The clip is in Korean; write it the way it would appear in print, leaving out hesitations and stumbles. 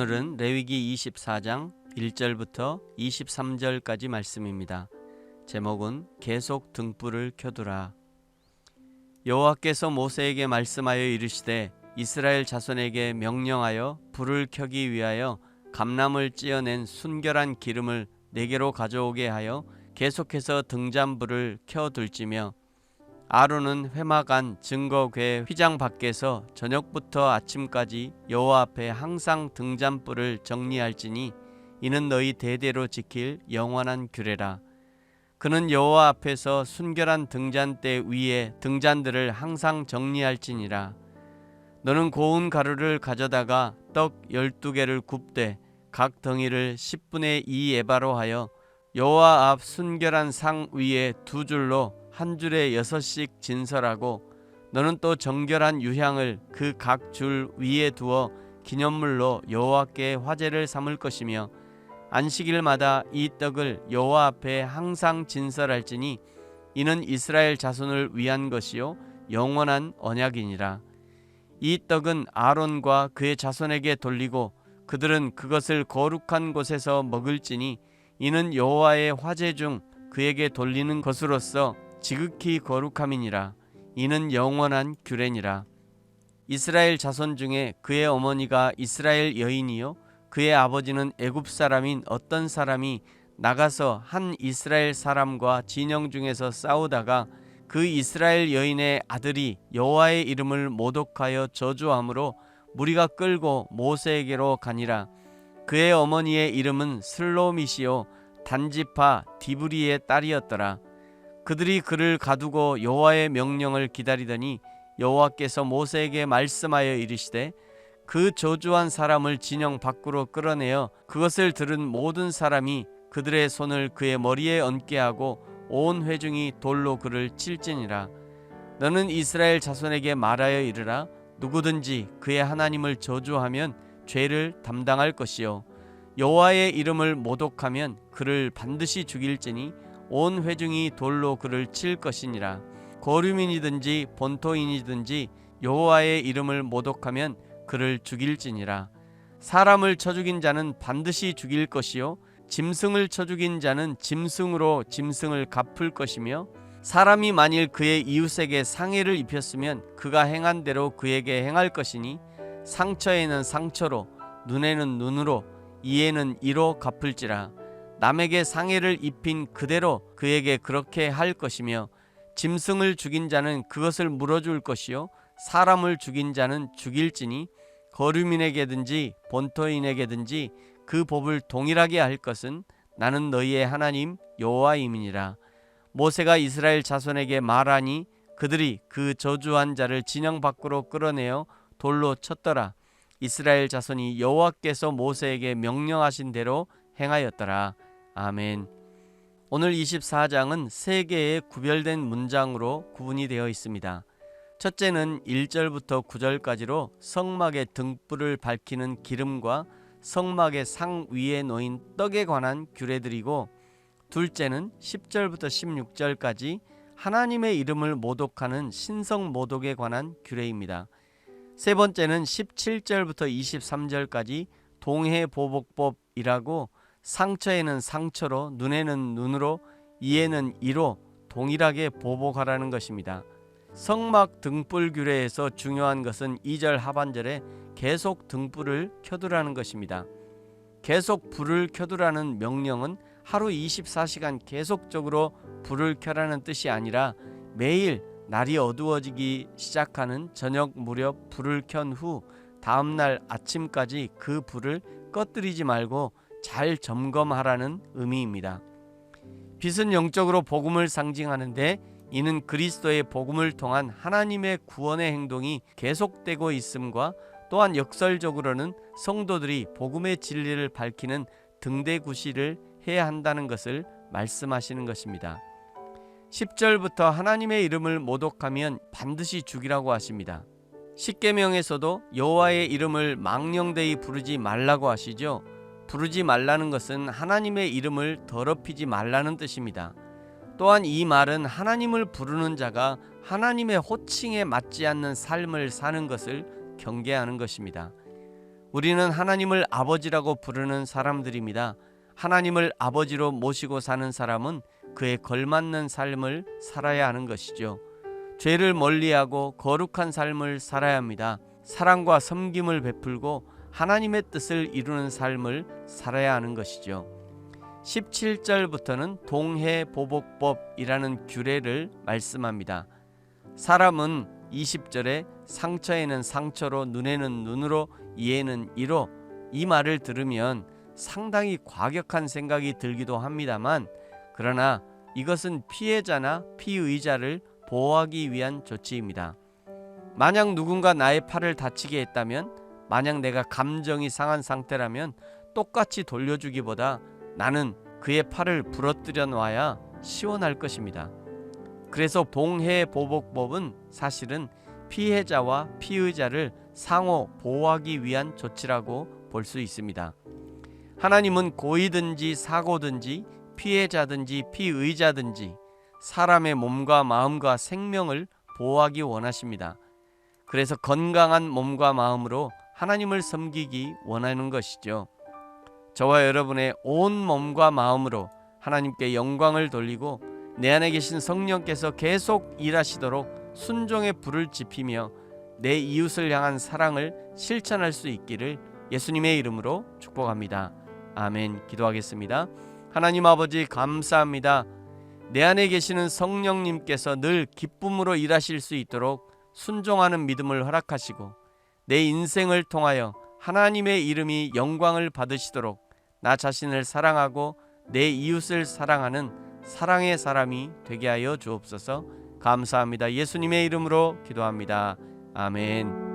오늘은 레위기 24장 1절부터 23절까지 말씀입니다. 제목은 계속 등불을 켜두라. 여호와께서 모세에게 말씀하여 이르시되 이스라엘 자손에게 명령하여 불을 켜기 위하여 감람을 찌어낸 순결한 기름을 네게로 가져오게 하여 계속해서 등잔불을 켜둘지며 아론은 회막 안 증거궤 휘장 밖에서 저녁부터 아침까지 여호와 앞에 항상 등잔불을 정리할지니 이는 너희 대대로 지킬 영원한 규례라. 그는 여호와 앞에서 순결한 등잔대 위에 등잔들을 항상 정리할지니라. 너는 고운 가루를 가져다가 떡 12개를 굽되 각 덩이를 10분의 2 에바로 하여 여호와 앞 순결한 상 위에 두 줄로 한 줄에 6씩 진설하고 너는 또 정결한 유향을 그 각 줄 위에 두어 기념물로 여호와께 화제를 삼을 것이며 안식일마다 이 떡을 여호와 앞에 항상 진설할지니 이는 이스라엘 자손을 위한 것이요 영원한 언약이니라. 이 떡은 아론과 그의 자손에게 돌리고 그들은 그것을 거룩한 곳에서 먹을지니 이는 여호와의 화제 중 그에게 돌리는 것으로서 지극히 거룩함이니라. 이는 영원한 규례니라. 이스라엘 자손 중에 그의 어머니가 이스라엘 여인이요 그의 아버지는 애굽 사람인 어떤 사람이 나가서 한 이스라엘 사람과 진영 중에서 싸우다가 그 이스라엘 여인의 아들이 여호와의 이름을 모독하여 저주함으로 무리가 끌고 모세에게로 가니라. 그의 어머니의 이름은 슬로밋이요 단지파 디브리의 딸이었더라. 그들이 그를 가두고 여호와의 명령을 기다리더니 여호와께서 모세에게 말씀하여 이르시되 그 저주한 사람을 진영 밖으로 끌어내어 그것을 들은 모든 사람이 그들의 손을 그의 머리에 얹게 하고 온 회중이 돌로 그를 칠지니라. 너는 이스라엘 자손에게 말하여 이르라. 누구든지 그의 하나님을 저주하면 죄를 담당할 것이요 여호와의 이름을 모독하면 그를 반드시 죽일지니 온 회중이 돌로 그를 칠 것이니라. 거류민이든지 본토인이든지 여호와의 이름을 모독하면 그를 죽일지니라. 사람을 쳐 죽인 자는 반드시 죽일 것이요 짐승을 쳐 죽인 자는 짐승으로 짐승을 갚을 것이며 사람이 만일 그의 이웃에게 상해를 입혔으면 그가 행한 대로 그에게 행할 것이니 상처에는 상처로 눈에는 눈으로 이에는 이로 갚을지라. 남에게 상해를 입힌 그대로 그에게 그렇게 할 것이며 짐승을 죽인 자는 그것을 물어줄 것이요 사람을 죽인 자는 죽일지니 거류민에게든지 본토인에게든지 그 법을 동일하게 할 것은 나는 너희의 하나님 여호와임이니라. 모세가 이스라엘 자손에게 말하니 그들이 그 저주한 자를 진영 밖으로 끌어내어 돌로 쳤더라. 이스라엘 자손이 여호와께서 모세에게 명령하신 대로 행하였더라. 아멘. 오늘 24장은 세 개의 구별된 문장으로 구분이 되어 있습니다. 첫째는 1절부터 9절까지로 성막의 등불을 밝히는 기름과 성막의 상 위에 놓인 떡에 관한 규례들이고, 둘째는 10절부터 16절까지 하나님의 이름을 모독하는 신성 모독에 관한 규례입니다. 세 번째는 17절부터 23절까지 동해보복법이라고 상처에는 상처로, 눈에는 눈으로, 이에는 이로 동일하게 보복하라는 것입니다. 성막 등불 규례에서 중요한 것은 2절 하반절에 계속 등불을 켜두라는 것입니다. 계속 불을 켜두라는 명령은 하루 24시간 계속적으로 불을 켜라는 뜻이 아니라 매일 날이 어두워지기 시작하는 저녁 무렵 불을 켠 후 다음날 아침까지 그 불을 꺼뜨리지 말고 잘 점검하라는 의미입니다. 빛은 영적으로 복음을 상징하는데 이는 그리스도의 복음을 통한 하나님의 구원의 행동이 계속되고 있음과 또한 역설적으로는 성도들이 복음의 진리를 밝히는 등대구시를 해야 한다는 것을 말씀하시는 것입니다. 10절부터 하나님의 이름을 모독하면 반드시 죽이라고 하십니다. 십계명에서도 여호와의 이름을 망령되이 부르지 말라고 하시죠. 부르지 말라는 것은 하나님의 이름을 더럽히지 말라는 뜻입니다. 또한 이 말은 하나님을 부르는 자가 하나님의 호칭에 맞지 않는 삶을 사는 것을 경계하는 것입니다. 우리는 하나님을 아버지라고 부르는 사람들입니다. 하나님을 아버지로 모시고 사는 사람은 그에 걸맞는 삶을 살아야 하는 것이죠. 죄를 멀리하고 거룩한 삶을 살아야 합니다. 사랑과 섬김을 베풀고 하나님의 뜻을 이루는 삶을 살아야 하는 것이죠. 17절부터는 동해보복법이라는 규례를 말씀합니다. 사람은 20절에 상처에는 상처로, 눈에는 눈으로, 이에는 이로, 이 말을 들으면 상당히 과격한 생각이 들기도 합니다만, 그러나 이것은 피해자나 피의자를 보호하기 위한 조치입니다. 만약 누군가 나의 팔을 다치게 했다면, 만약 내가 감정이 상한 상태라면 똑같이 돌려주기보다 나는 그의 팔을 부러뜨려 놔야 시원할 것입니다. 그래서 동해보복법은 사실은 피해자와 피의자를 상호 보호하기 위한 조치라고 볼 수 있습니다. 하나님은 고의든지 사고든지 피해자든지 피의자든지 사람의 몸과 마음과 생명을 보호하기 원하십니다. 그래서 건강한 몸과 마음으로 하나님을 섬기기 원하는 것이죠. 저와 여러분의 온 몸과 마음으로 하나님께 영광을 돌리고 내 안에 계신 성령께서 계속 일하시도록 순종의 불을 지피며 내 이웃을 향한 사랑을 실천할 수 있기를 예수님의 이름으로 축복합니다. 아멘. 기도하겠습니다. 하나님 아버지, 감사합니다. 내 안에 계시는 성령님께서 늘 기쁨으로 일하실 수 있도록 순종하는 믿음을 허락하시고 내 인생을 통하여 하나님의 이름이 영광을 받으시도록 나 자신을 사랑하고 내 이웃을 사랑하는 사랑의 사람이 되게 하여 주옵소서. 감사합니다. 예수님의 이름으로 기도합니다. 아멘.